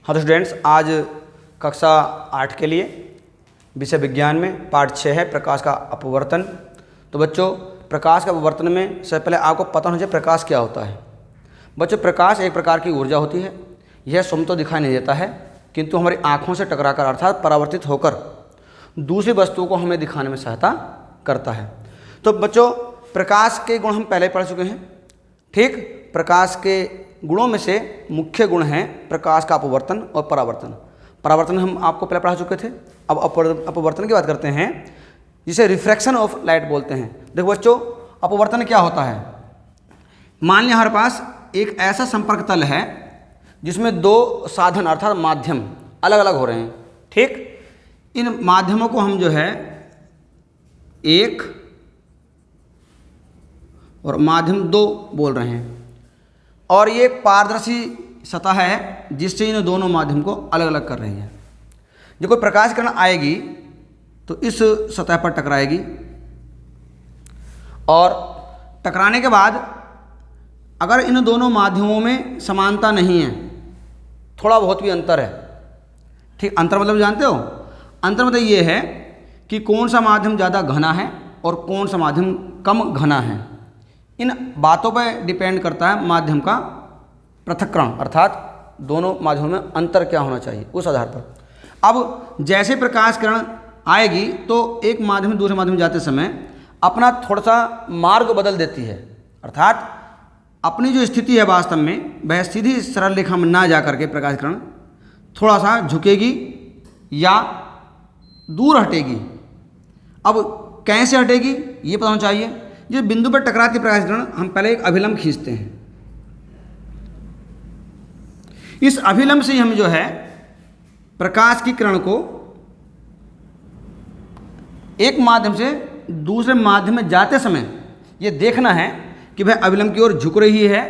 हाँ तो स्टूडेंट्स, आज कक्षा 8 के लिए विषय विज्ञान में पाठ 6 है प्रकाश का अपवर्तन। तो बच्चों, प्रकाश के अपवर्तन में सबसे पहले आपको पता होना चाहिए प्रकाश क्या होता है। बच्चों, प्रकाश एक प्रकार की ऊर्जा होती है। यह स्वयं तो दिखाई नहीं देता है, किंतु हमारी आँखों से टकराकर अर्थात परावर्तित होकर दूसरी वस्तुओं को हमें दिखाने में सहायता करता है। तो बच्चों, प्रकाश के गुण हम पहले पढ़ चुके हैं। ठीक, प्रकाश के गुणों में से मुख्य गुण हैं प्रकाश का अपवर्तन और परावर्तन। परावर्तन हम आपको पहले पढ़ा चुके थे। अब अपवर्तन की बात करते हैं, जिसे रिफ्रैक्शन ऑफ लाइट बोलते हैं। देखो बच्चों, अपवर्तन क्या होता है। मान लिया हमारे पास एक ऐसा संपर्क तल है जिसमें दो साधन अर्थात माध्यम अलग अलग हो रहे हैं। ठीक, इन माध्यमों को हम जो है एक और माध्यम दो बोल रहे हैं, और ये पारदर्शी सतह है जिससे इन दोनों माध्यम को अलग अलग कर रही है। जब कोई प्रकाश किरण आएगी तो इस सतह पर टकराएगी, और टकराने के बाद अगर इन दोनों माध्यमों में समानता नहीं है, थोड़ा बहुत भी अंतर है। ठीक, अंतर मतलब जानते हो, अंतर मतलब ये है कि कौन सा माध्यम ज़्यादा घना है और कौन सा माध्यम कम घना है। इन बातों पर डिपेंड करता है माध्यम का पृथक्करण, अर्थात दोनों माध्यमों में अंतर क्या होना चाहिए उस आधार पर। अब जैसे प्रकाश किरण आएगी तो एक माध्यम दूसरे माध्यम में जाते समय अपना थोड़ा सा मार्ग बदल देती है, अर्थात अपनी जो स्थिति है वास्तव में वह सीधी सरल रेखा में ना जा करके प्रकाश किरण थोड़ा सा झुकेगी या दूर हटेगी। अब कैसे हटेगी ये पता होना चाहिए। जिस बिंदु पर टकराती प्रकाश किरण हम पहले एक अभिलंब खींचते हैं। इस अभिलंब से हम जो है प्रकाश की किरण को एक माध्यम से दूसरे माध्यम में जाते समय ये देखना है कि वह अभिलंब की ओर झुक रही है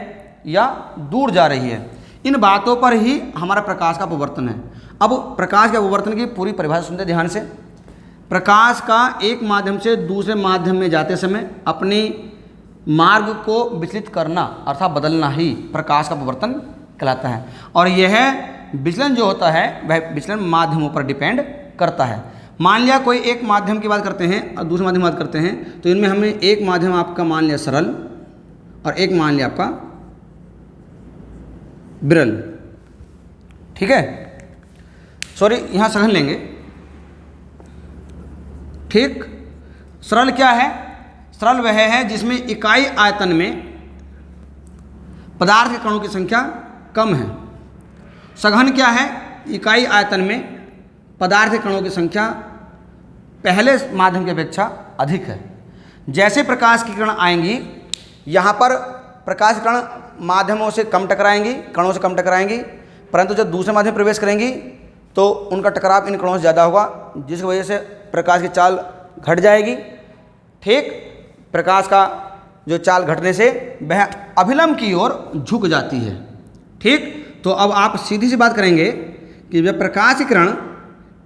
या दूर जा रही है। इन बातों पर ही हमारा प्रकाश का अपवर्तन है। अब प्रकाश के अपवर्तन की पूरी परिभाषा सुनते ध्यान से। प्रकाश का एक माध्यम से दूसरे माध्यम में जाते समय अपने मार्ग को विचलित करना अर्थात बदलना ही प्रकाश का अपवर्तन कहलाता है। और यह विचलन जो होता है वह विचलन माध्यमों पर डिपेंड करता है। मान लिया कोई एक माध्यम की बात करते हैं और दूसरे माध्यम की बात करते हैं, तो इनमें हमने एक माध्यम आपका मान लिया सरल और एक मान लिया आपका विरल। ठीक है, सॉरी यहाँ सघन लेंगे। ठीक, सरल क्या है? सरल वह है जिसमें इकाई आयतन में पदार्थ के कणों की संख्या कम है। सघन क्या है? इकाई आयतन में पदार्थ के कणों की संख्या पहले माध्यम की अपेक्षा अधिक है। जैसे प्रकाश की किरण आएंगी, यहाँ पर प्रकाश की किरण माध्यमों से कम टकराएंगी, कणों से कम टकराएंगी, परंतु जब दूसरे माध्यम प्रवेश करेंगी तो उनका टकराव इन कणों से ज़्यादा होगा, जिसकी वजह से प्रकाश की चाल घट जाएगी। ठीक, प्रकाश का जो चाल घटने से वह अभिलंब की ओर झुक जाती है। ठीक, तो अब आप सीधी सी बात करेंगे कि जब प्रकाश की किरण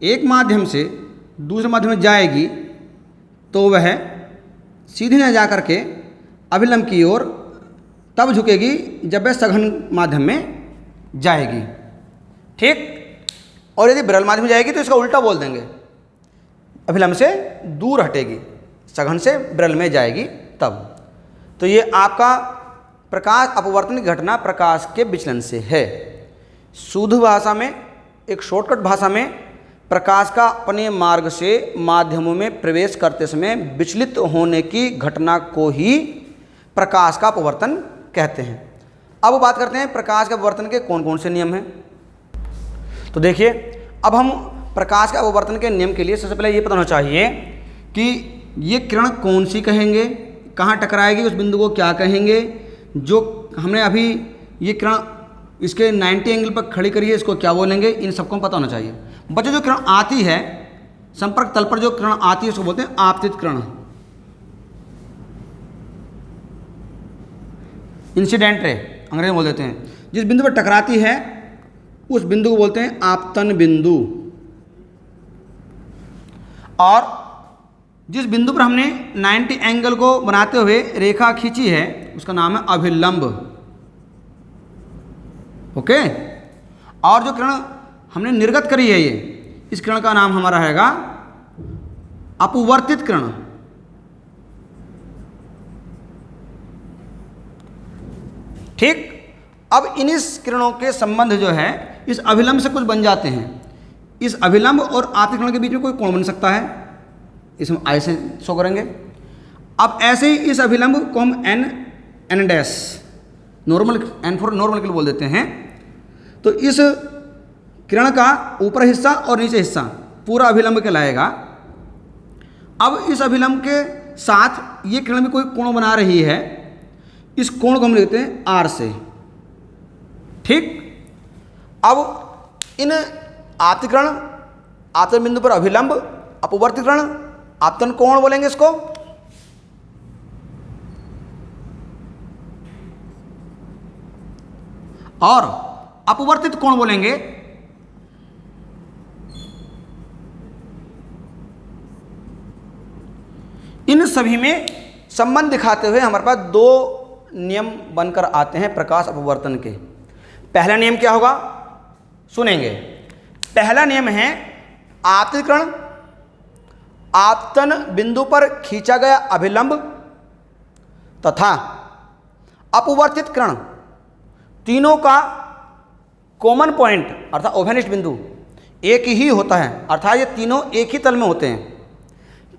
एक माध्यम से दूसरे माध्यम में जाएगी तो वह सीधे न जा करके अभिलंब की ओर तब झुकेगी जब वह सघन माध्यम में जाएगी। ठीक, और यदि विरल माध्यम में जाएगी तो इसका उल्टा बोल देंगे, अभिलंब से दूर हटेगी, सघन से विरल में जाएगी तब। तो ये आपका प्रकाश अपवर्तन की घटना प्रकाश के विचलन से है। शुद्ध भाषा में, एक शॉर्टकट भाषा में, प्रकाश का अपने मार्ग से माध्यमों में प्रवेश करते समय विचलित होने की घटना को ही प्रकाश का अपवर्तन कहते हैं। अब बात करते हैं प्रकाश के अपवर्तन के कौन कौन से नियम हैं। तो देखिए, अब हम प्रकाश के अपवर्तन के नियम के लिए सबसे पहले ये पता होना चाहिए कि ये किरण कौन सी कहेंगे, कहाँ टकराएगी, उस बिंदु को क्या कहेंगे। जो हमने अभी ये किरण इसके 90 एंगल पर खड़ी करी है, इसको क्या बोलेंगे, इन सबको पता होना चाहिए। बच्चों, जो किरण आती है संपर्क तल पर, जो किरण आती है उसको बोलते हैं आपतित किरण, इंसिडेंट रे अंग्रेजी में बोल देते हैं। जिस बिंदु पर टकराती है उस बिंदु को बोलते हैं आपतन बिंदु, और जिस बिंदु पर हमने 90 एंगल को बनाते हुए रेखा खींची है उसका नाम है अभिलंब। ओके, और जो किरण हमने निर्गत करी है, ये इस किरण का नाम हमारा रहेगा अपवर्तित किरण। ठीक, अब इन इस किरणों के संबंध जो है इस अभिलंब से कुछ बन जाते हैं। इस अभिलंब और आपतित किरण के बीच में कोई कोण बन सकता है, इसे हम आई से शो करेंगे। अब ऐसे ही इस अभिलंब को हम N dash normal N for normal के लिए बोल देते हैं। तो इस किरण का ऊपर हिस्सा और नीचे हिस्सा पूरा अभिलंब कहलाएगा। अब इस अभिलंब के साथ ये किरण भी कोई कोण बना रही है, इस कोण को हम लिखते हैं आर से। ठीक, अब इन आपतिकरण, आपतन बिंदु पर अभिलंब, अपवर्तिकरण, आपतन कोण बोलेंगे इसको। और अपवर्तित कोण बोलेंगे। इन सभी में संबंध दिखाते हुए हमारे पास दो नियम बनकर आते हैं प्रकाश अपवर्तन के। पहला नियम क्या होगा, सुनेंगे। पहला नियम है आपतिकरण, आपतन बिंदु पर खींचा गया अभिलंब तथा अपवर्तित किरण, तीनों का कॉमन पॉइंट अर्थात ओवेनिस्ट बिंदु एक ही होता है, अर्थात ये तीनों एक ही तल में होते हैं।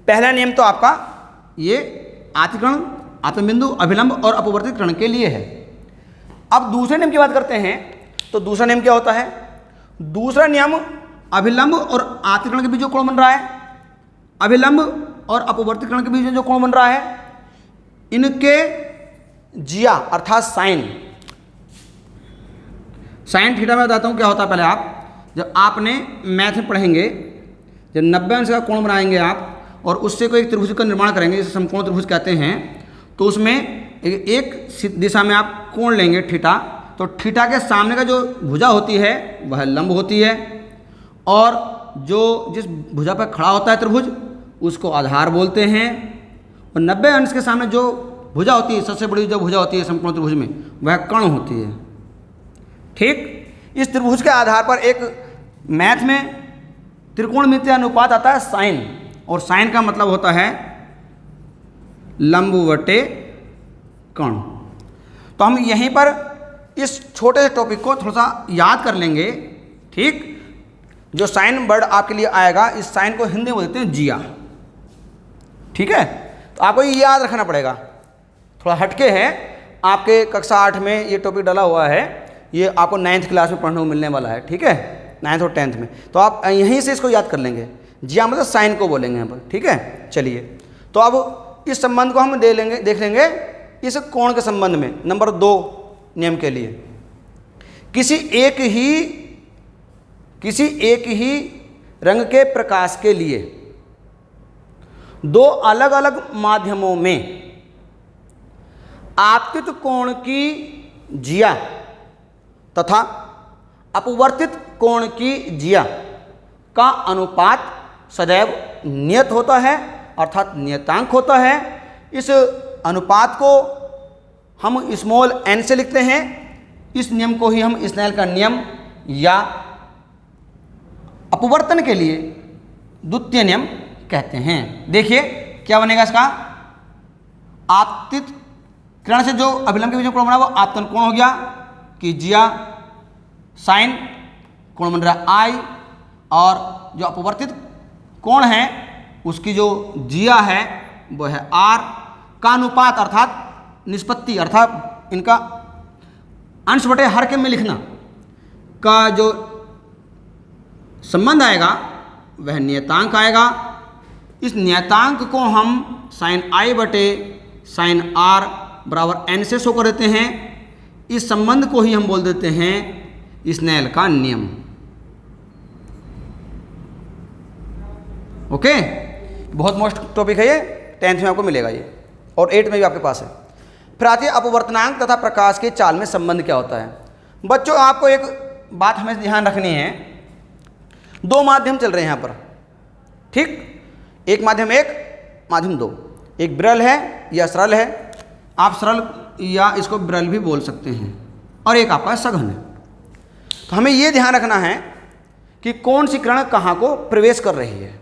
पहला नियम तो आपका ये आपतिकरण, आपतन बिंदु, अभिलंब और अपवर्तित किरण के लिए है। अब दूसरे नियम की बात करते हैं, तो दूसरा नियम क्या होता है। दूसरा नियम अभिलंब और आपतिकरण के बीच जो कोण बन रहा है, अभिलंब और अपवर्तित किरण के बीच में जो कोण बन रहा है, इनके जिया अर्थात साइन थीटा में बताता हूँ क्या होता है। पहले आप जब आपने मैथ में पढ़ेंगे, जब 90 अंश का कोण बनाएंगे आप और उससे कोई एक त्रिभुज का निर्माण करेंगे, जिसे समकोण त्रिभुज कहते हैं, तो उसमें एक दिशा में आप कोण लेंगे थीटा, तो थीटा के सामने का जो भुजा होती है वह लंब होती है, और जो जिस भुजा पर खड़ा होता है त्रिभुज उसको आधार बोलते हैं, और 90 अंश के सामने जो भुजा होती है, सबसे बड़ी जो भुजा होती है समकोण त्रिभुज में, वह कर्ण होती है। ठीक, इस त्रिभुज के आधार पर एक मैथ में त्रिकोणमितीय अनुपात आता है साइन, और साइन का मतलब होता है लंब बटे कर्ण। तो हम यहीं पर इस छोटे से टॉपिक को थोड़ा सा याद कर लेंगे। ठीक, जो साइन वर्ड आपके लिए आएगा, इस साइन को हिंदी में बोलते हैं जिया। ठीक है, तो आपको ये याद रखना पड़ेगा। थोड़ा हटके है, आपके कक्षा 8 में ये टॉपिक डाला हुआ है, ये आपको 9th क्लास में पढ़ने को मिलने वाला है। ठीक है, 9th और 10th में, तो आप यहीं से इसको याद कर लेंगे। जिया मतलब साइन को बोलेंगे यहाँ पर। ठीक है, चलिए, तो अब इस संबंध को हम देख लेंगे इस कोण के संबंध में। नंबर 2 नियम के लिए, किसी एक ही रंग के प्रकाश के लिए दो अलग अलग माध्यमों में आपतित कोण की जिया तथा अपवर्तित कोण की जिया का अनुपात सदैव नियत होता है, अर्थात नियतांक होता है। इस अनुपात को हम स्मॉल n से लिखते हैं। इस नियम को ही हम स्नेल का नियम या अपवर्तन के लिए द्वितीय नियम कहते हैं। देखिए क्या बनेगा इसका, आपतित किरण से जो अभिलंब के बीच में कोण बना वो आपतन कोण हो गया, कि जिया साइन कोण बन रहा है आई, और जो अपवर्तित कोण है उसकी जो जिया है वो है आर का अनुपात अर्थात निष्पत्ति, अर्थात इनका अंश बटे हर के में लिखना का जो संबंध आएगा वह नियतांक आएगा। इस नियतांक को हम साइन आई बटे साइन आर बराबर एन से शो कर देते हैं। इस संबंध को ही हम बोल देते हैं स्नेल का नियम। ओके, बहुत मोस्ट टॉपिक है ये, 10th में आपको मिलेगा ये, और 8th में भी आपके पास है। फिर आती है अपवर्तनांक तथा प्रकाश के चाल में संबंध क्या होता है। बच्चों आपको एक बात हमें ध्यान रखनी है, दो माध्यम चल रहे हैं यहाँ पर। ठीक, एक माध्यम 1, माध्यम 2, एक विरल है या सरल है, आप सरल या इसको विरल भी बोल सकते हैं, और एक आपका सघन है। तो हमें ये ध्यान रखना है कि कौन सी किरण कहाँ को प्रवेश कर रही है।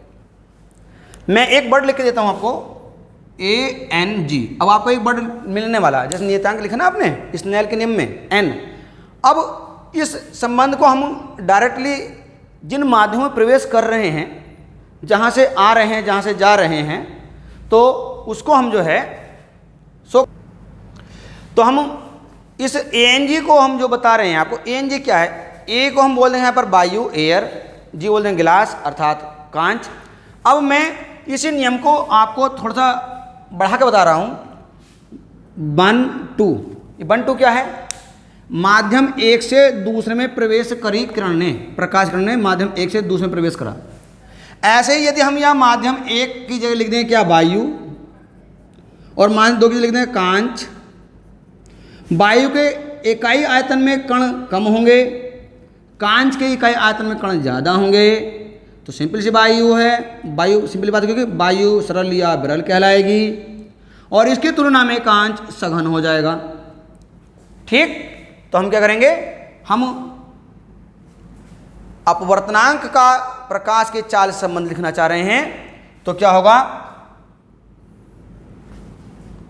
मैं एक वर्ड लिख के देता हूँ आपको, ANG। अब आपको एक वर्ड मिलने वाला है, जैसे नियतांक लिखना आपने स्नेल के नियम में N। अब इस संबंध को हम डायरेक्टली जिन माध्यमों में प्रवेश कर रहे हैं, जहाँ से आ रहे हैं, जहाँ से जा रहे हैं, तो उसको हम जो है तो हम इस ANG को हम जो बता रहे हैं आपको, ANG क्या है, A को हम बोल देंगे यहाँ पर वायु एयर, G बोल देंगे गिलास अर्थात कांच। अब मैं इसी नियम को आपको थोड़ा सा बढ़ा के बता रहा हूँ। 1 2, ये 1 2 क्या है, माध्यम एक से दूसरे में प्रवेश करी किरण ने, प्रकाश किरण ने माध्यम एक से दूसरे में प्रवेश करा। ऐसे ही यदि हम यहाँ माध्यम एक की जगह लिख दें क्या, वायु, और माध्यम दो की जगह लिख दें कांच। वायु के इकाई आयतन में कण कम होंगे, कांच के इकाई आयतन में कण ज़्यादा होंगे। तो सिंपल सी वायु है, वायु सिंपल बात, क्योंकि वायु सरल या विरल कहलाएगी और इसकी तुलना में कांच सघन हो जाएगा। ठीक, तो हम क्या करेंगे, हम अपवर्तनांक का प्रकाश के चाल संबंध लिखना चाह रहे हैं। तो क्या होगा,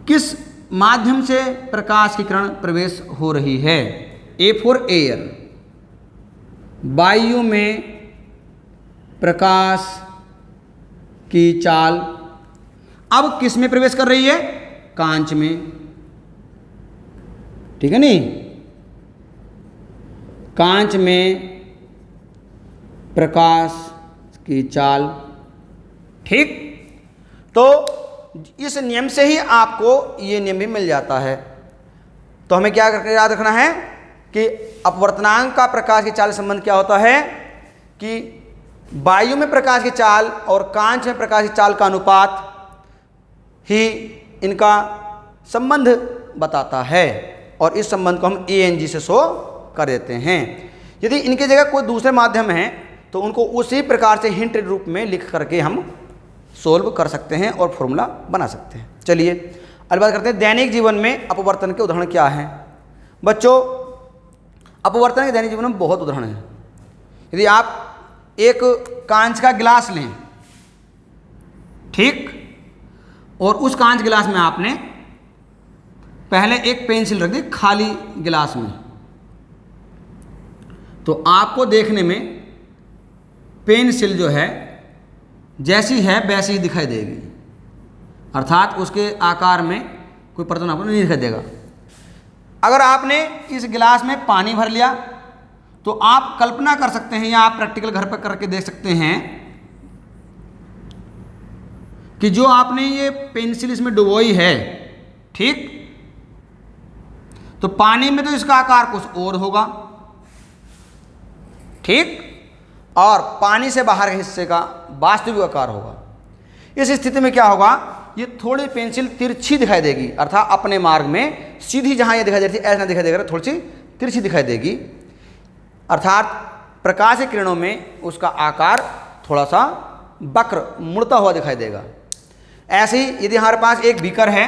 किस माध्यम से प्रकाश की किरण प्रवेश हो रही है। A फॉर एयर, वायु में प्रकाश की चाल अब किस में प्रवेश कर रही है, कांच में। ठीक है नहीं, कांच में प्रकाश की चाल। ठीक, तो इस नियम से ही आपको ये नियम भी मिल जाता है। तो हमें क्या याद रखना है कि अपवर्तनांक का प्रकाश की चाल संबंध क्या होता है कि वायु में प्रकाश की चाल और कांच में प्रकाश की चाल का अनुपात ही इनका संबंध बताता है, और इस संबंध को हम ANG से शो कर देते हैं। यदि इनकी जगह कोई दूसरे माध्यम है तो उनको उसी प्रकार से हिंट रूप में लिख करके हम सोल्व कर सकते हैं और फॉर्मूला बना सकते हैं। चलिए अब बात करते हैं दैनिक जीवन में अपवर्तन के उदाहरण क्या हैं। बच्चों, अपवर्तन के दैनिक जीवन में बहुत उदाहरण हैं। यदि आप एक कांच का गिलास लें, ठीक, और उस कांच गिलास में आपने पहले एक पेंसिल रख दी खाली गिलास में, तो आपको देखने में पेंसिल जो है जैसी है वैसी ही दिखाई देगी, अर्थात उसके आकार में कोई परिवर्तन आपको नहीं दिखाई देगा। अगर आपने इस गिलास में पानी भर लिया तो आप कल्पना कर सकते हैं या आप प्रैक्टिकल घर पर करके देख सकते हैं कि जो आपने ये पेंसिल इसमें डुबोई है, ठीक, तो पानी में तो इसका आकार कुछ और होगा, ठीक, और पानी से बाहर के हिस्से का वास्तविक आकार होगा। इस स्थिति में क्या होगा, ये थोड़ी पेंसिल तिरछी दिखाई देगी, अर्थात अपने मार्ग में सीधी जहां ये दिखाई दे रही थी ऐसा दिखाई देगा, थोड़ी सी तिरछी दिखाई देगी, अर्थात प्रकाश की किरणों में उसका आकार थोड़ा सा वक्र मुड़ता हुआ दिखाई देगा। ऐसे ही यदि हमारे पास एक बीकर है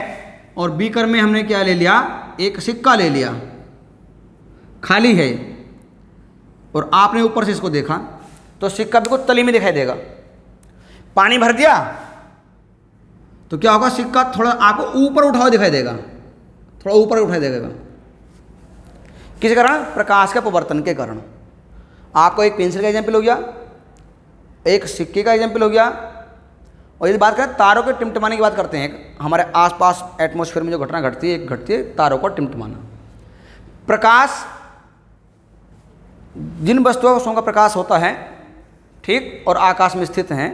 और बीकर में हमने क्या ले लिया, एक सिक्का ले लिया, खाली है, और आपने ऊपर से इसको देखा तो सिक्का बिल्कुल तली में दिखाई देगा। पानी भर दिया तो क्या होगा, सिक्का थोड़ा आपको ऊपर उठा हुआ दिखाई देगा, थोड़ा ऊपर उठाई देगा। किस कारण, प्रकाश के अपवर्तन के कारण। आपको एक पेंसिल का एग्जाम्पल हो गया, एक सिक्के का एग्जाम्पल हो गया, और यदि बात करें तारों के टिमटिमाने की बात करते हैं, हमारे आसपास एटमॉस्फेयर में जो घटना घटती है, एक घटती है तारों का टिमटिमाना। प्रकाश, जिन वस्तुओं का प्रकाश होता है, ठीक, और आकाश में स्थित हैं,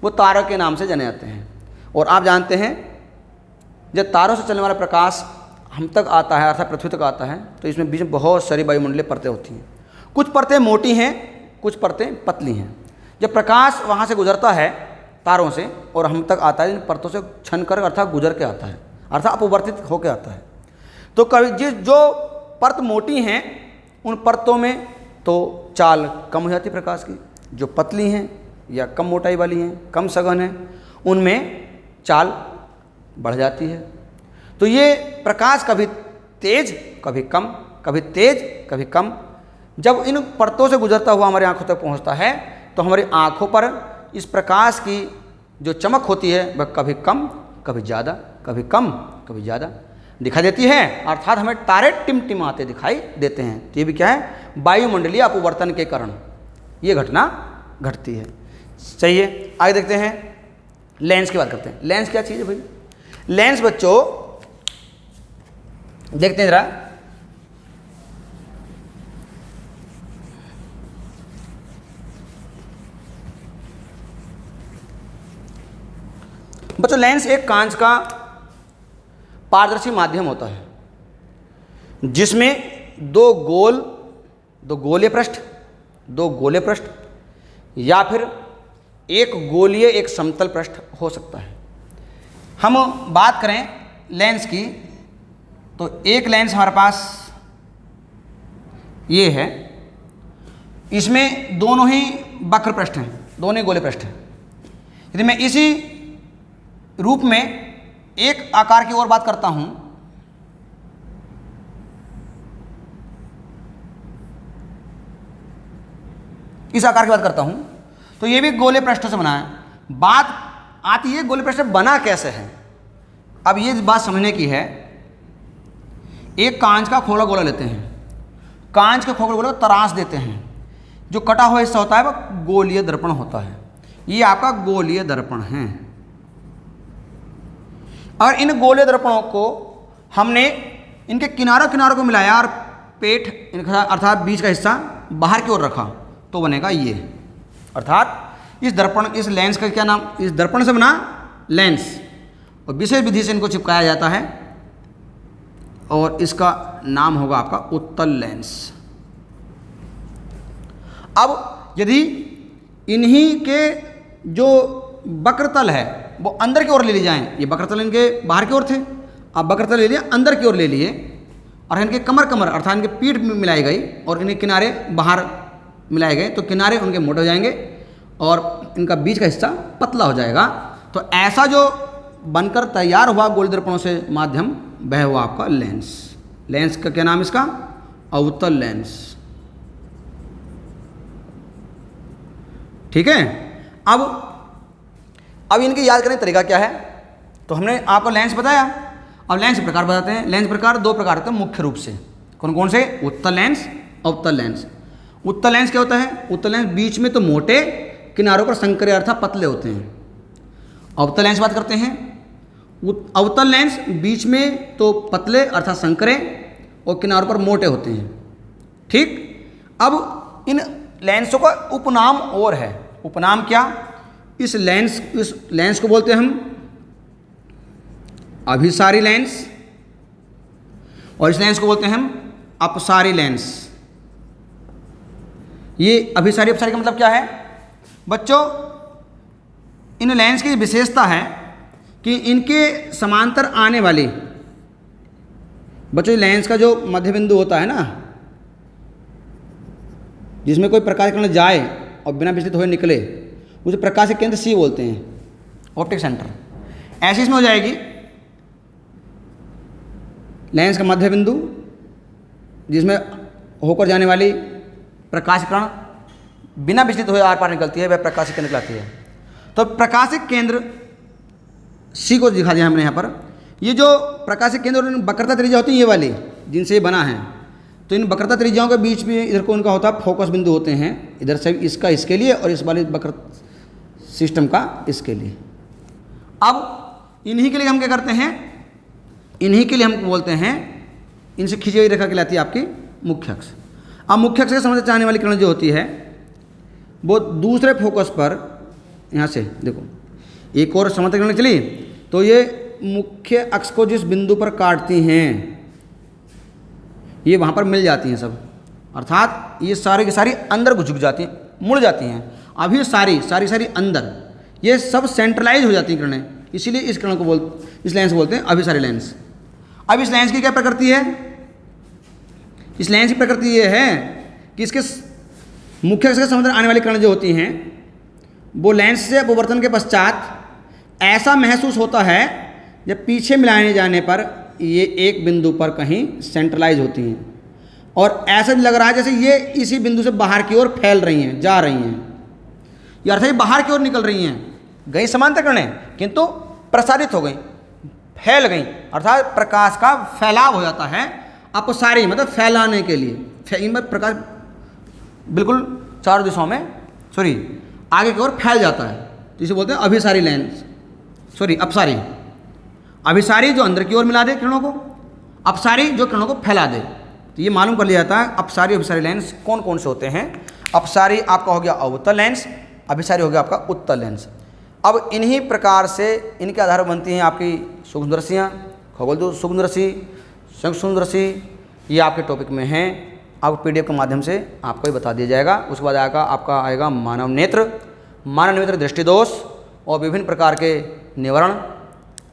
वो तारों के नाम से जाने जाते हैं। और आप जानते हैं जब तारों से चलने वाला प्रकाश हम तक आता है, अर्थात पृथ्वी तक आता है, तो इसमें बीच में बहुत सारी वायुमंडलीय परतें होती हैं। कुछ परतें मोटी हैं, कुछ परतें पतली हैं। जब प्रकाश वहाँ से गुजरता है तारों से और हम तक आता है, इन परतों से छन कर अर्थात गुजर के आता है, अर्थात अपवर्तित होकर आता है। तो कभी जो परत मोटी हैं उन परतों में तो चाल कम हो जाती है प्रकाश की, जो पतली हैं या कम मोटाई वाली हैं, कम सघन हैं, उनमें चाल बढ़ जाती है। तो ये प्रकाश कभी तेज कभी कम, कभी तेज कभी कम, जब इन परतों से गुजरता हुआ हमारी आंखों तक पहुंचता है तो हमारी आंखों पर इस प्रकाश की जो चमक होती है वह कभी कम कभी ज़्यादा, कभी कम कभी ज़्यादा दिखाई देती है, अर्थात हमें तारे टिमटिमाते दिखाई देते हैं। तो ये भी क्या है, वायुमंडलीय अपवर्तन के कारण ये घटना घटती है। चलिए आगे देखते हैं, लेंस की बात करते हैं। लेंस क्या चीज़ है भाई? लेंस बच्चों देखते हैं जरा, बच्चों लेंस एक कांच का पारदर्शी माध्यम होता है जिसमें दो गोलीय पृष्ठ या फिर एक गोलीय एक समतल पृष्ठ हो सकता है। हम बात करें लेंस की तो एक लेंस हमारे पास ये है, इसमें दोनों ही वक्र पृष्ठ हैं, दोनों ही गोलीय पृष्ठ हैं। यदि मैं इसी रूप में एक आकार की ओर बात करता हूं, इस आकार की बात करता हूं, तो ये भी गोलीय पृष्ठों से बना है। बात आती है गोलीय पृष्ठ बना कैसे है। अब ये बात समझने की है, एक कांच का खोखला गोला लेते हैं, कांच के खोखले गोले को तराश देते हैं, जो कटा हुआ हिस्सा होता है वह गोलीय दर्पण होता है। ये आपका गोलीय दर्पण है। और इन गोलीय दर्पणों को हमने इनके किनारों को मिलाया और पेट अर्थात बीच का हिस्सा बाहर की ओर रखा तो बनेगा ये। अर्थात इस लेंस का क्या नाम, इस दर्पण से बना लेंस, और विशेष विधि से इनको चिपकाया जाता है और इसका नाम होगा आपका उत्तल लेंस। अब यदि इन्हीं के जो वक्रतल है वो अंदर की ओर ले लिए जाएं, ये वक्रतल इनके बाहर की ओर थे, अब वक्रतल ले लिया अंदर की ओर ले लिए और इनके कमर अर्थात इनके पीठ में मिलाई गई और इनके किनारे बाहर मिलाए गए, तो किनारे उनके मोटे हो जाएंगे और इनका बीच का हिस्सा पतला हो जाएगा। तो ऐसा जो बनकर तैयार हुआ गोलीय दर्पणों से माध्यम वह हुआ आपका लेंस। लेंस का क्या नाम इसका, अवतल लेंस। ठीक है। अब इनकी याद करने का तरीका क्या है, तो हमने आपको लेंस बताया। अब लेंस प्रकार बताते हैं। लेंस प्रकार दो प्रकार होते हैं मुख्य रूप से। कौन कौन से? उत्तल लेंस, अवतल लेंस। उत्तल लेंस क्या होता है? उत्तल लेंस बीच में तो मोटे, किनारों पर संकरे अर्थात पतले होते हैं। अवतल लेंस बात करते हैं। अवतल लेंस बीच में तो पतले अर्थात संकरे और किनारों पर मोटे होते हैं। ठीक। अब इन लेंसों का उपनाम और है। उपनाम क्या? इस लेंस को बोलते हैं हम अभिसारी लेंस और इस लेंस को बोलते हैं हम अपसारी लेंस। ये अभिसारी अपसारी का मतलब क्या है बच्चों? इन लेंस की विशेषता है कि इनके समांतर आने वाली, बच्चों लेंस का जो मध्य बिंदु होता है ना, जिसमें कोई प्रकाश किरण जाए और बिना विचलित हुए निकले, उसे प्रकाश केंद्र सी बोलते हैं, ऑप्टिक सेंटर। ऐसे इसमें हो जाएगी लेंस का मध्य बिंदु जिसमें होकर जाने वाली प्रकाश किरण बिना विचलित हुए आर पार निकलती है, वह प्रकाशिक केंद्र कहलाती है। तो प्रकाशिक केंद्र सी को दिखा दिया हमने यहाँ पर। ये जो प्रकाशिक केंद्र और वक्रता त्रिज्या होती है ये वाली जिनसे ये बना है, तो इन वक्रता त्रिज्याओं के बीच में इधर को उनका होता है फोकस बिंदु होते हैं, इधर से इसका इसके लिए और इस वाले वक्र सिस्टम का इसके लिए। अब इन्हीं के लिए हम क्या करते हैं, इन्हीं के लिए हम बोलते हैं, इनसे खींची हुई रेखा कहलाती है आपकी मुख्य अक्ष। अब मुख्य अक्ष के समझ आने वाली किरण जो होती है वो दूसरे फोकस पर, यहाँ से देखो एक और समांतर किरण चली, तो ये मुख्य अक्ष को जिस बिंदु पर काटती हैं ये वहाँ पर मिल जाती हैं सब, अर्थात ये सारी की सारी अंदर झुक जाती हैं, मुड़ जाती हैं। अब ये सारी अंदर, ये सब सेंट्रलाइज हो जाती हैं किरणें, इसीलिए इस किरण को इस लेंस को बोलते हैं अभिसारी लेंस। अब इस लेंस की क्या प्रकृति है? इस लेंस की प्रकृति ये है कि इसके मुख्य अक्ष के समांतर आने वाली किरणें जो होती हैं वो लेंस से अपवर्तन के पश्चात ऐसा महसूस होता है जब पीछे मिलाने जाने पर ये एक बिंदु पर कहीं सेंट्रलाइज होती हैं, और ऐसा लग रहा है जैसे ये इसी बिंदु से बाहर की ओर फैल रही हैं, जा रही हैं, या अर्थात ये बाहर की ओर निकल रही हैं, गई समांतर किरणें किंतु प्रसारित हो गई, फैल गई, अर्थात प्रकाश का फैलाव हो जाता है अपसारी, मतलब फैलाने के लिए, प्रकाश बिल्कुल चारों दिशाओं में आगे की ओर फैल जाता है, जिसे बोलते हैं अभिसारी लेंस, अपसारी। अभिसारी जो अंदर की ओर मिला दे किरणों को, अपसारी जो किरणों को फैला दे। तो ये मालूम कर लिया जाता है अपसारी अभिसारी लेंस कौन कौन से होते हैं। अपसारी आपका हो गया अवतल लेंस, अभिसारी हो गया आपका उत्तल लेंस। अब इन्हीं प्रकार से इनके आधार पर बनती हैं आपकी सूक्ष्मदर्शियाँ, खगोल सूक्ष्मदर्शी, संयुक्त सूक्ष्मदर्शी, ये आपके टॉपिक में हैं। आपको PDF के माध्यम से आपको ही बता दिया जाएगा। उसके बाद आएगा मानव नेत्र दृष्टिदोष और विभिन्न प्रकार के निवारण,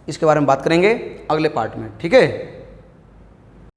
इसके बारे में बात करेंगे अगले पार्ट में, ठीक है।